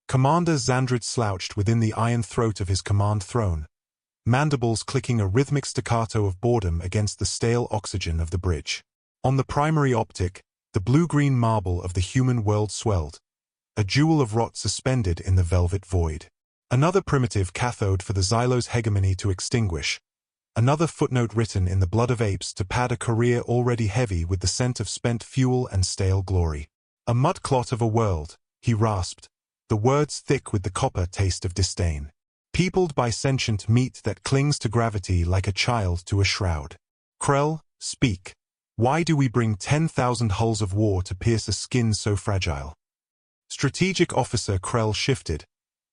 Commander Xandred slouched within the iron throat of his command throne, mandibles clicking a rhythmic staccato of boredom against the stale oxygen of the bridge. On the primary optic, the blue-green marble of the human world swelled, a jewel of rot suspended in the velvet void. Another primitive cathode for the Xylos Hegemony to extinguish, another footnote written in the blood of apes to pad a career already heavy with the scent of spent fuel and stale glory. A mud clot of a world, he rasped, the words thick with the copper taste of disdain. Peopled by sentient meat that clings to gravity like a child to a shroud. Krell, speak. Why do we bring 10,000 hulls of war to pierce a skin so fragile? Strategic Officer Krell shifted,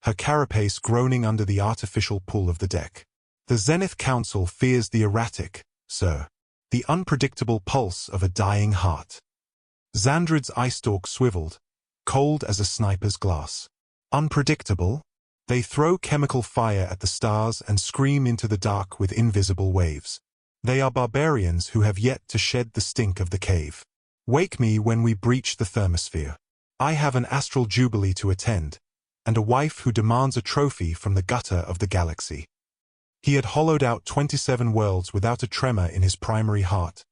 her carapace groaning under the artificial pull of the deck. The Zenith Council fears the erratic, sir. The unpredictable pulse of a dying heart. Xandred's eye stalk swiveled, cold as a sniper's glass. Unpredictable? They throw chemical fire at the stars and scream into the dark with invisible waves. They are barbarians who have yet to shed the stink of the cave. Wake me when we breach the thermosphere. I have an astral jubilee to attend, and a wife who demands a trophy from the gutter of the galaxy. He had hollowed out 27 worlds without a tremor in his primary heart,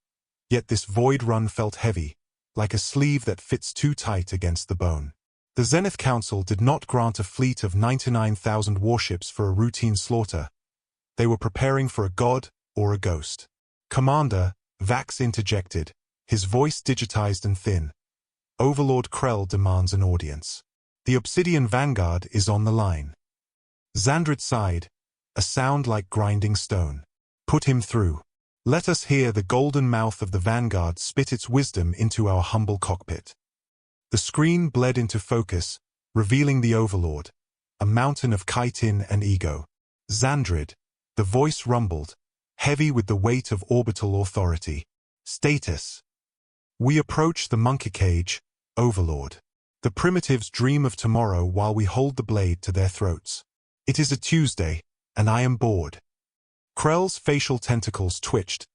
yet this void run felt heavy, like a sleeve that fits too tight against the bone. The Zenith Council did not grant a fleet of 99,000 warships for a routine slaughter. They were preparing for a god or a ghost. Commander, Vax interjected, his voice digitized and thin. Overlord Krell demands an audience. The Obsidian Vanguard is on the line. Xandred sighed, a sound like grinding stone. Put him through. Let us hear the golden mouth of the Vanguard spit its wisdom into our humble cockpit. The screen bled into focus, revealing the Overlord, a mountain of chitin and ego. Xandred, the voice rumbled, heavy with the weight of orbital authority. Status. We approach the monkey cage, Overlord. The primitives dream of tomorrow while we hold the blade to their throats. It is a Tuesday, and I am bored. Krell's facial tentacles twitched,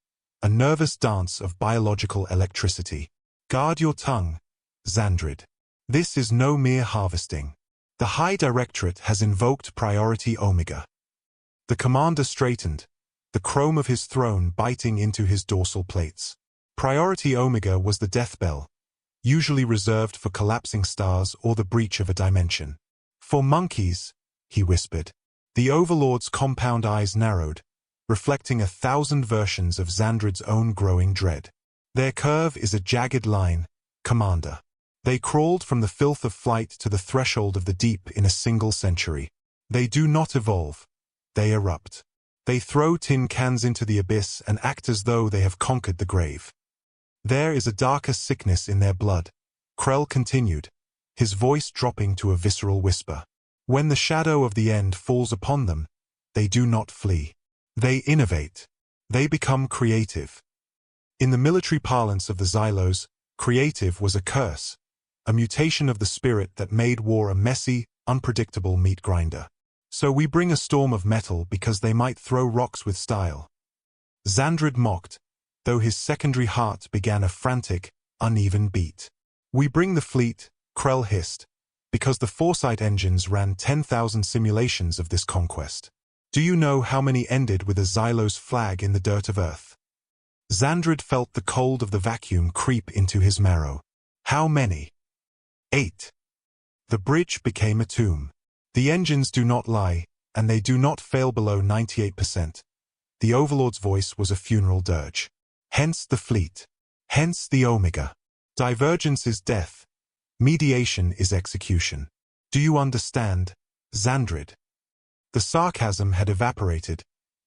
a nervous dance of biological electricity. Guard your tongue, Xandred. This is no mere harvesting. The High Directorate has invoked Priority Omega. The commander straightened, the chrome of his throne biting into his dorsal plates. Priority Omega was the death bell, usually reserved for collapsing stars or the breach of a dimension. For monkeys, he whispered. The Overlord's compound eyes narrowed, reflecting 1,000 versions of Xandred's own growing dread. Their curve is a jagged line, Commander. They crawled from the filth of flight to the threshold of the deep in a single century. They do not evolve. They erupt. They throw tin cans into the abyss and act as though they have conquered the grave. There is a darker sickness in their blood, Krell continued, his voice dropping to a visceral whisper. When the shadow of the end falls upon them, they do not flee. They innovate. They become creative. In the military parlance of the Xylos, creative was a curse, a mutation of the spirit that made war a messy, unpredictable meat grinder. So we bring a storm of metal because they might throw rocks with style. Xandred mocked, though his secondary heart began a frantic, uneven beat. We bring the fleet, Krell hissed, because the Foresight Engines ran 10,000 simulations of this conquest. Do you know how many ended with a Xylos flag in the dirt of Earth? Xandred felt the cold of the vacuum creep into his marrow. How many? 8. The bridge became a tomb. The engines do not lie, and they do not fail below 98%. The Overlord's voice was a funeral dirge. Hence the fleet. Hence the Omega. Divergence is death. Mediation is execution. Do you understand, Xandred? The sarcasm had evaporated,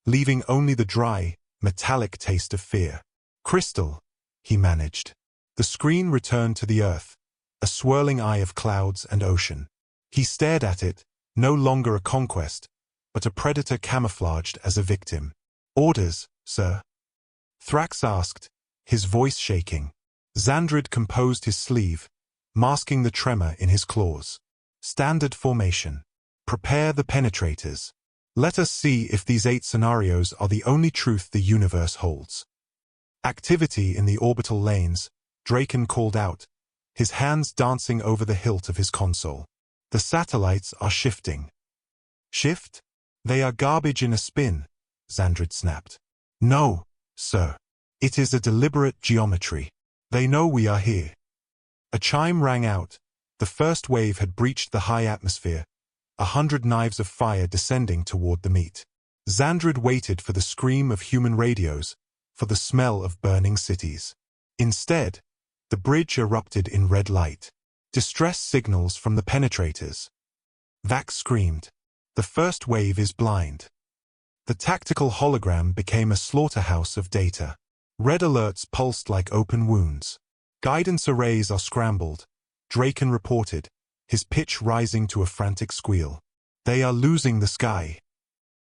leaving only the dry, metallic taste of fear. Crystal, he managed. The screen returned to the earth, a swirling eye of clouds and ocean. He stared at it, no longer a conquest, but a predator camouflaged as a victim. Orders, sir? Thrax asked, his voice shaking. Xandred composed his sleeve, masking the tremor in his claws. Standard formation. Prepare the penetrators. Let us see if these 8 scenarios are the only truth the universe holds. Activity in the orbital lanes, Draken called out, his hands dancing over the hilt of his console. The satellites are shifting. Shift? They are garbage in a spin, Xandred snapped. No, sir. It is a deliberate geometry. They know we are here. A chime rang out. The first wave had breached the high atmosphere, 100 knives of fire descending toward the meat. Xandred waited for the scream of human radios, for the smell of burning cities. Instead, the bridge erupted in red light. Distress signals from the penetrators. Vax screamed. The first wave is blind. The tactical hologram became a slaughterhouse of data. Red alerts pulsed like open wounds. Guidance arrays are scrambled, Draken reported, his pitch rising to a frantic squeal. They are losing the sky.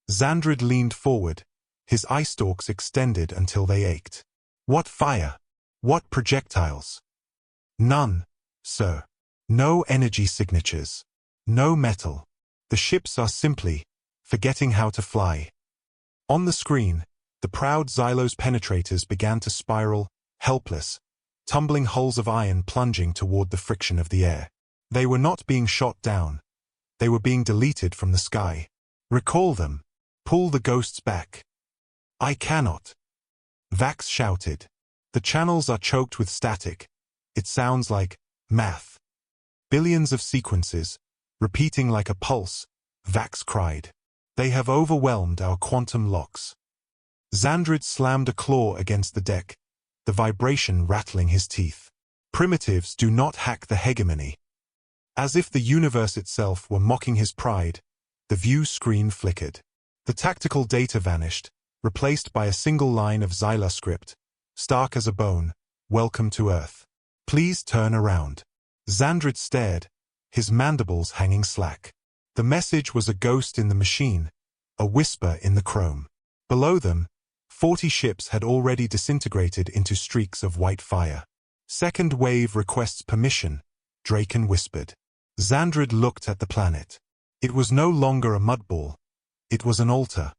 Xandred leaned forward, his eye stalks extended until they ached. What fire? What projectiles? None, sir. No energy signatures. No metal. The ships are simply forgetting how to fly. On the screen, the proud Xylos penetrators began to spiral, helpless, tumbling hulls of iron plunging toward the friction of the air. They were not being shot down. They were being deleted from the sky. Recall them. Pull the ghosts back. I cannot. Vax shouted. The channels are choked with static. It sounds like math. Billions of sequences, repeating like a pulse, Vax cried. They have overwhelmed our quantum locks. Xandred slammed a claw against the deck, the vibration rattling his teeth. Primitives do not hack the hegemony. As if the universe itself were mocking his pride, the view screen flickered. The tactical data vanished, replaced by a single line of Xylos script, stark as a bone, welcome to Earth. Please turn around. Xandred stared, his mandibles hanging slack. The message was a ghost in the machine, a whisper in the chrome. Below them, 40 ships had already disintegrated into streaks of white fire. Second wave requests permission, Draken whispered. Xandred looked at the planet. It was no longer a mudball. It was an altar.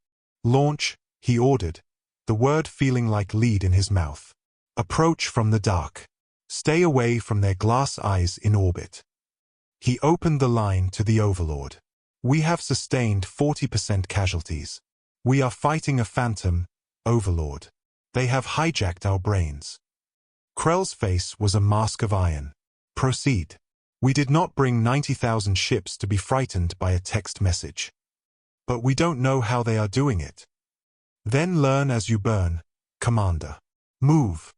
Launch, he ordered, the word feeling like lead in his mouth. Approach from the dark. Stay away from their glass eyes in orbit. He opened the line to the Overlord. We have sustained 40% casualties. We are fighting a phantom, Overlord. They have hijacked our brains. Krell's face was a mask of iron. Proceed. We did not bring 90,000 ships to be frightened by a text message. But we don't know how they are doing it. Then learn as you burn, Commander. Move.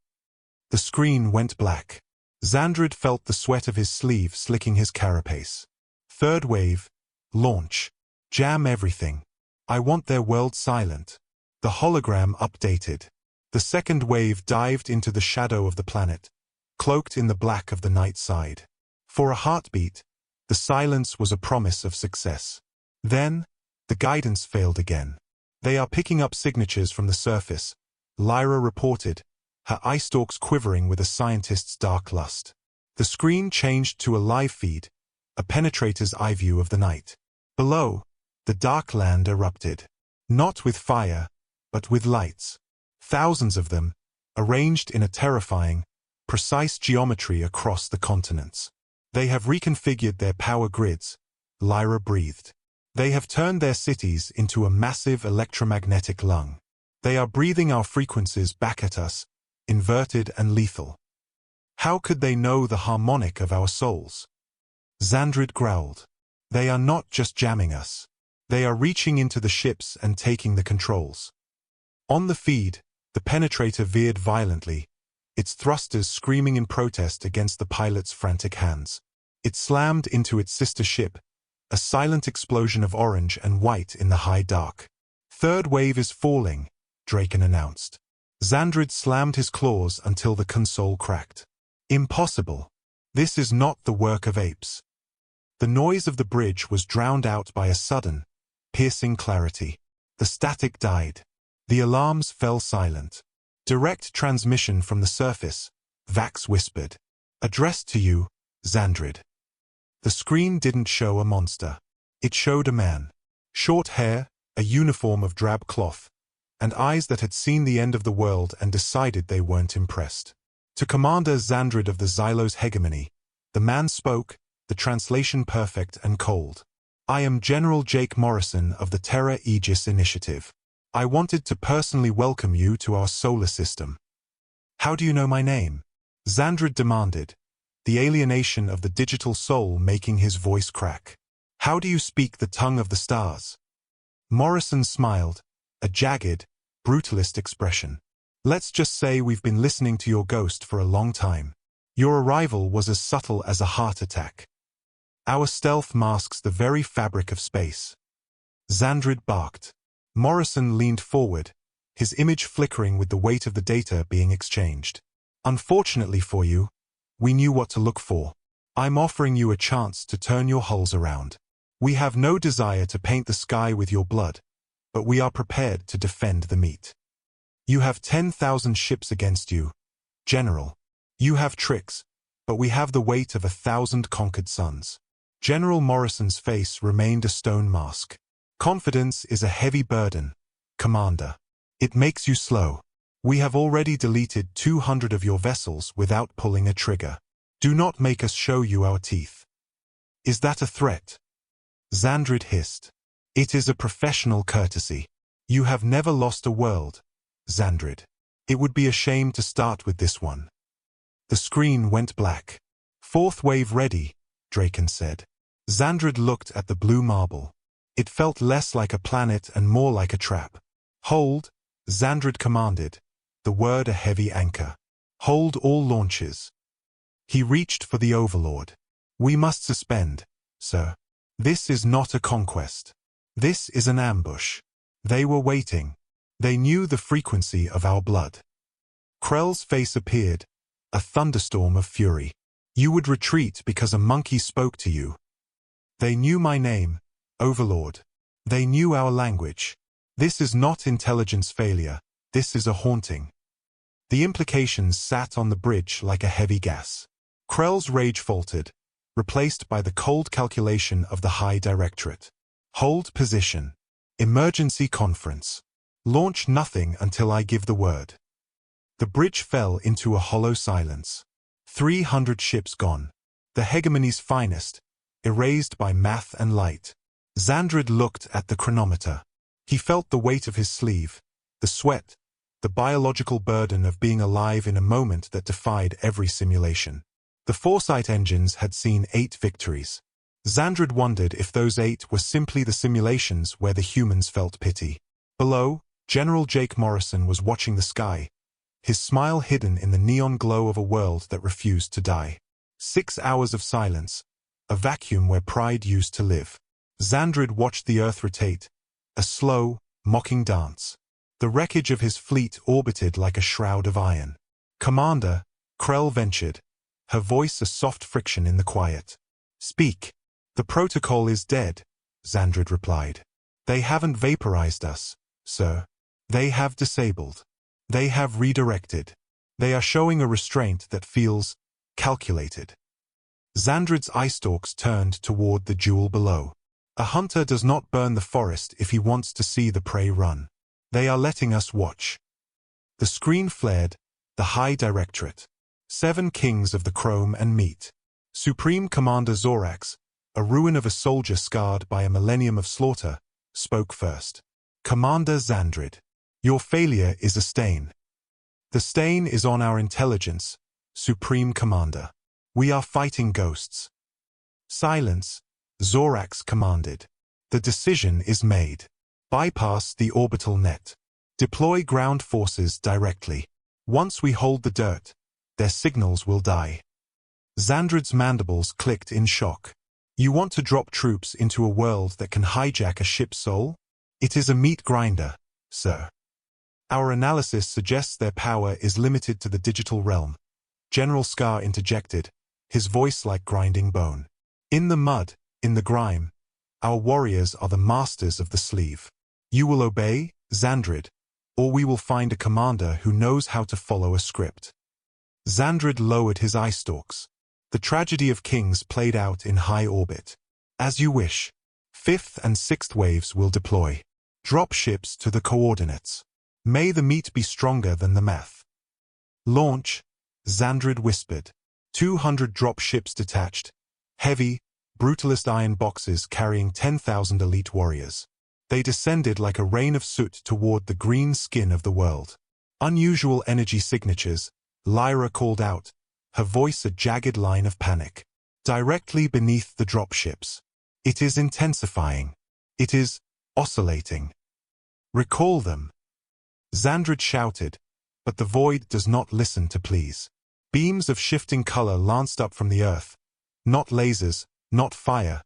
The screen went black. Xandred felt the sweat of his sleeve slicking his carapace. Third wave. Launch. Jam everything. I want their world silent. The hologram updated. The second wave dived into the shadow of the planet, cloaked in the black of the night side. For a heartbeat, the silence was a promise of success. Then, the guidance failed again. They are picking up signatures from the surface, Lyra reported, her eye stalks quivering with a scientist's dark lust. The screen changed to a live feed, a penetrator's eye view of the night. Below, the dark land erupted. Not with fire, but with lights. Thousands of them, arranged in a terrifying, precise geometry across the continents. They have reconfigured their power grids, Lyra breathed. They have turned their cities into a massive electromagnetic lung. They are breathing our frequencies back at us, inverted and lethal. How could they know the harmonic of our souls? Xandred growled. They are not just jamming us. They are reaching into the ships and taking the controls. On the feed, the penetrator veered violently, its thrusters screaming in protest against the pilot's frantic hands. It slammed into its sister ship, a silent explosion of orange and white in the high dark. Third wave is falling, Draken announced. Xandred slammed his claws until the console cracked. Impossible. This is not the work of apes. The noise of the bridge was drowned out by a sudden, piercing clarity. The static died. The alarms fell silent. Direct transmission from the surface, Vax whispered. Addressed to you, Xandred. The screen didn't show a monster. It showed a man. Short hair, a uniform of drab cloth, and eyes that had seen the end of the world and decided they weren't impressed. To Commander Xandred of the Xylos Hegemony, the man spoke, the translation perfect and cold. I am General Jake Morrison of the Terra Aegis Initiative. I wanted to personally welcome you to our solar system. How do you know my name? Xandred demanded, the alienation of the digital soul making his voice crack. How do you speak the tongue of the stars? Morrison smiled, a jagged, brutalist expression. Let's just say we've been listening to your ghost for a long time. Your arrival was as subtle as a heart attack. Our stealth masks the very fabric of space. Xandred barked. Morrison leaned forward, his image flickering with the weight of the data being exchanged. Unfortunately for you, we knew what to look for. I'm offering you a chance to turn your hulls around. We have no desire to paint the sky with your blood, but we are prepared to defend the meat. You have 10,000 ships against you, General. You have tricks, but we have the weight of 1,000 conquered suns. General Morrison's face remained a stone mask. Confidence is a heavy burden, Commander. It makes you slow. We have already deleted 200 of your vessels without pulling a trigger. Do not make us show you our teeth. Is that a threat? Xandred hissed. It is a professional courtesy. You have never lost a world, Xandred. It would be a shame to start with this one. The screen went black. Fourth wave ready, Draken said. Xandred looked at the blue marble. It felt less like a planet and more like a trap. Hold, Xandred commanded, the word a heavy anchor. Hold all launches. He reached for the Overlord. We must suspend, sir. This is not a conquest. This is an ambush. They were waiting. They knew the frequency of our blood. Krell's face appeared, a thunderstorm of fury. You would retreat because a monkey spoke to you. They knew my name, Overlord. They knew our language. This is not intelligence failure. This is a haunting. The implications sat on the bridge like a heavy gas. Krell's rage faltered, replaced by the cold calculation of the High Directorate. Hold position. Emergency conference. Launch nothing until I give the word. The bridge fell into a hollow silence. 300 ships gone. The Hegemony's finest, erased by math and light. Xandred looked at the chronometer. He felt the weight of his sleeve, the sweat, the biological burden of being alive in a moment that defied every simulation. The Foresight Engines had seen 8 victories. Xandred wondered if those 8 were simply the simulations where the humans felt pity. Below, General Jake Morrison was watching the sky, his smile hidden in the neon glow of a world that refused to die. 6 hours of silence, a vacuum where pride used to live. Xandred watched the Earth rotate, a slow, mocking dance. The wreckage of his fleet orbited like a shroud of iron. Commander, Krell ventured, her voice a soft friction in the quiet. Speak. The protocol is dead, Xandred replied. They haven't vaporized us, sir. They have disabled. They have redirected. They are showing a restraint that feels calculated. Xandred's eye stalks turned toward the jewel below. A hunter does not burn the forest if he wants to see the prey run. They are letting us watch. The screen flared, the High Directorate. 7 kings of the chrome and meat. Supreme Commander Zorax, a ruin of a soldier scarred by a millennium of slaughter, spoke first. Commander Xandred, your failure is a stain. The stain is on our intelligence, Supreme Commander. We are fighting ghosts. Silence, Zorax commanded. The decision is made. Bypass the orbital net. Deploy ground forces directly. Once we hold the dirt, their signals will die. Xandred's mandibles clicked in shock. You want to drop troops into a world that can hijack a ship's soul? It is a meat grinder, sir. Our analysis suggests their power is limited to the digital realm. General Scar interjected, his voice like grinding bone. In the mud, in the grime, our warriors are the masters of the sleeve. You will obey, Xandred, or we will find a commander who knows how to follow a script. Xandred lowered his eye stalks. The tragedy of kings played out in high orbit. As you wish. 5th and 6th waves will deploy. Drop ships to the coordinates. May the meat be stronger than the math. Launch, Xandred whispered. 200 drop ships detached, Heavy, brutalist iron boxes carrying 10,000 elite warriors. They descended like a rain of soot toward the green skin of the world. Unusual energy signatures, Lyra called out, her voice a jagged line of panic. Directly beneath the dropships. It is intensifying. It is oscillating. Recall them. Xandred shouted, but the void does not listen to pleas. Beams of shifting color lanced up from the earth. Not lasers, not fire,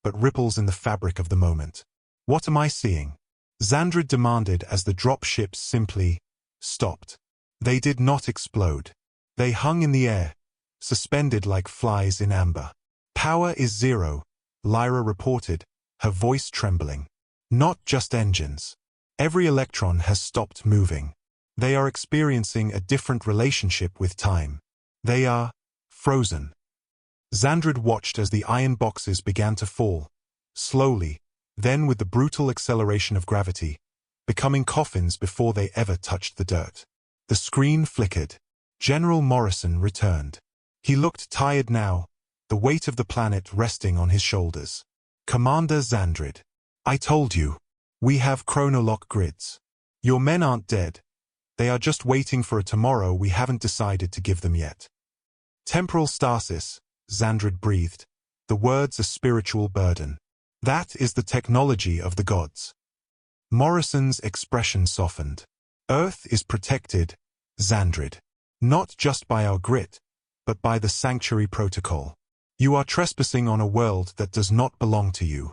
but ripples in the fabric of the moment. What am I seeing? Xandred demanded as the dropships simply stopped. They did not explode. They hung in the air, suspended like flies in amber. Power is zero, Lyra reported, her voice trembling. Not just engines. Every electron has stopped moving. They are experiencing a different relationship with time. They are frozen. Xandred watched as the iron boxes began to fall, slowly, then with the brutal acceleration of gravity, becoming coffins before they ever touched the dirt. The screen flickered. General Morrison returned. He looked tired now, the weight of the planet resting on his shoulders. Commander Xandred, I told you, we have chronolock grids. Your men aren't dead. They are just waiting for a tomorrow we haven't decided to give them yet. Temporal stasis, Xandred breathed, the words a spiritual burden. That is the technology of the gods. Morrison's expression softened. Earth is protected, Xandred. Not just by our grit, but by the Sanctuary Protocol. You are trespassing on a world that does not belong to you.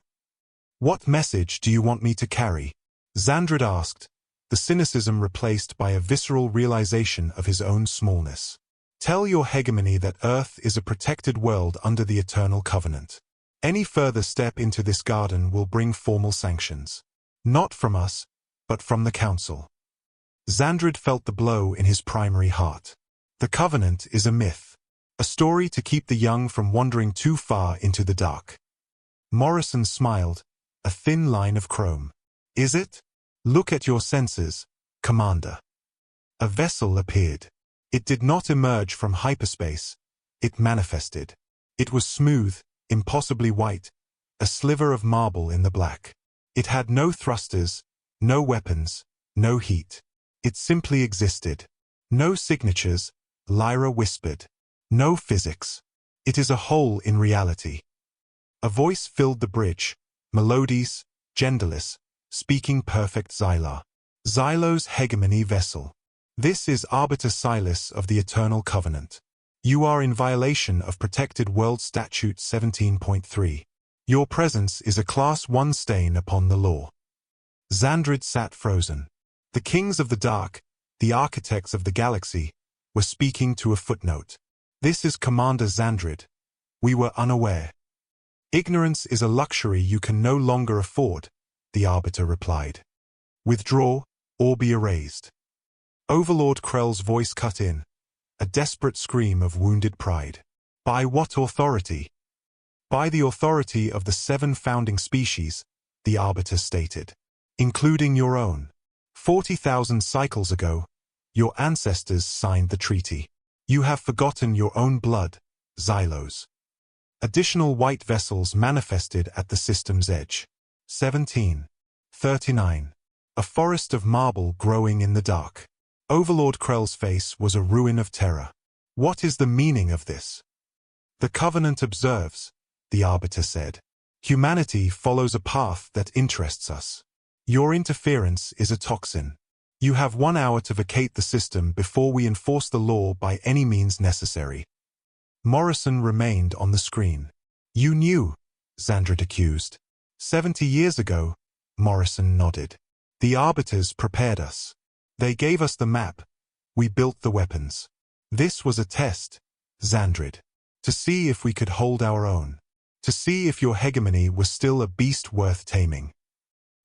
What message do you want me to carry? Xandred asked, the cynicism replaced by a visceral realization of his own smallness. Tell your hegemony that Earth is a protected world under the Eternal Covenant. Any further step into this garden will bring formal sanctions. Not from us, but from the Council. Xandred felt the blow in his primary heart. The Covenant is a myth. A story to keep the young from wandering too far into the dark. Morrison smiled, a thin line of chrome. Is it? Look at your senses, Commander. A vessel appeared. It did not emerge from hyperspace. It manifested. It was smooth, impossibly white, a sliver of marble in the black. It had no thrusters, no weapons, no heat. It simply existed. No signatures, Lyra whispered. No physics. It is a hole in reality. A voice filled the bridge, melodious, genderless, speaking perfect Xylos. Xylos Hegemony vessel. This is Arbiter Xylos of the Eternal Covenant. You are in violation of Protected World Statute 17.3. Your presence is a Class 1 stain upon the law. Xandred sat frozen. The kings of the dark, the architects of the galaxy, were speaking to a footnote. This is Commander Xandred. We were unaware. Ignorance is a luxury you can no longer afford, the Arbiter replied. Withdraw, or be erased. Overlord Krell's voice cut in, a desperate scream of wounded pride. By what authority? By the authority of the 7 founding species, the Arbiter stated. Including your own. 40,000 cycles ago, your ancestors signed the treaty. You have forgotten your own blood, Xylos. Additional white vessels manifested at the system's edge. 1739. A forest of marble growing in the dark. Overlord Krell's face was a ruin of terror. What is the meaning of this? The Covenant observes, the Arbiter said. Humanity follows a path that interests us. Your interference is a toxin. You have 1 hour to vacate the system before we enforce the law by any means necessary. Morrison remained on the screen. You knew, Xandred accused. 70 years ago, Morrison nodded. The Arbiters prepared us. They gave us the map. We built the weapons. This was a test, Xandred. To see if we could hold our own. To see if your hegemony was still a beast worth taming.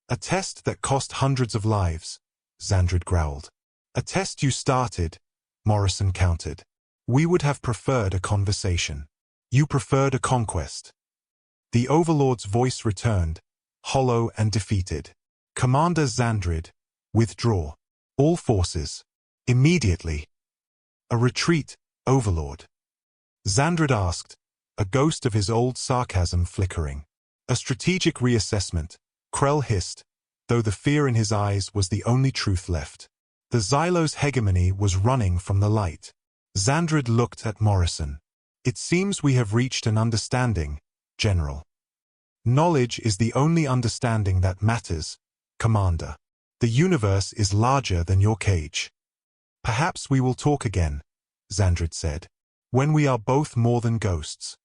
A test that cost hundreds of lives, Xandred growled. A test you started, Morrison countered. We would have preferred a conversation. You preferred a conquest. The Overlord's voice returned, hollow and defeated. Commander Xandred, withdraw. All forces. Immediately. A retreat, Overlord. Xandred asked, a ghost of his old sarcasm flickering. A strategic reassessment, Krell hissed, though the fear in his eyes was the only truth left. The Xylos Hegemony was running from the light. Xandred looked at Morrison. It seems we have reached an understanding, General. Knowledge is the only understanding that matters, Commander. The universe is larger than your cage. Perhaps we will talk again, Xandred said, when we are both more than ghosts.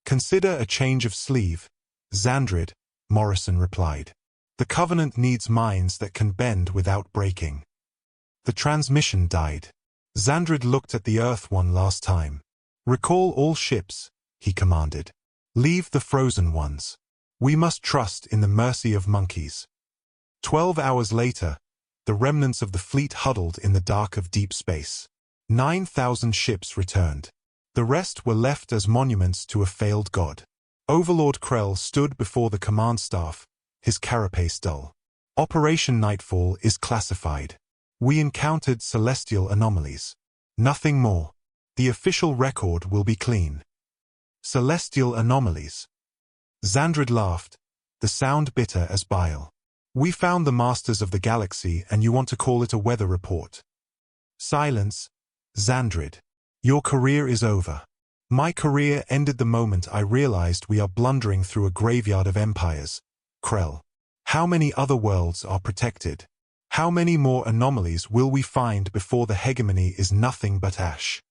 Consider a change of sleeve, Xandred, Morrison replied. The Covenant needs minds that can bend without breaking. The transmission died. Xandred looked at the Earth one last time. Recall all ships, he commanded. Leave the frozen ones. We must trust in the mercy of monkeys. 12 hours later, the remnants of the fleet huddled in the dark of deep space. 9,000 ships returned. The rest were left as monuments to a failed god. Overlord Krell stood before the command staff, his carapace dull. Operation Nightfall is classified. We encountered celestial anomalies. Nothing more. The official record will be clean. Celestial anomalies. Xandred laughed, the sound bitter as bile. We found the masters of the galaxy and you want to call it a weather report. Silence, Xandred. Your career is over. My career ended the moment I realized we are blundering through a graveyard of empires. Krell. How many other worlds are protected? How many more anomalies will we find before the hegemony is nothing but ash?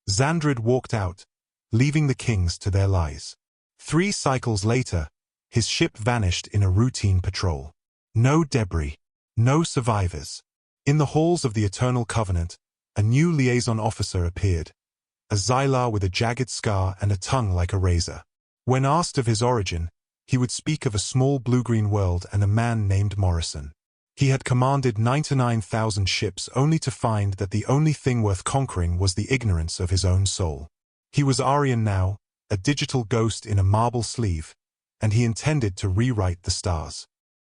Xandred walked out, leaving the kings to their lies. 3 cycles later, his ship vanished in a routine patrol. No debris, no survivors. In the halls of the Eternal Covenant, a new liaison officer appeared, a Xylar with a jagged scar and a tongue like a razor. When asked of his origin, he would speak of a small blue-green world and a man named Morrison. He had commanded 99,000 ships only to find that the only thing worth conquering was the ignorance of his own soul. He was Aryan now, a digital ghost in a marble sleeve, and he intended to rewrite the stars.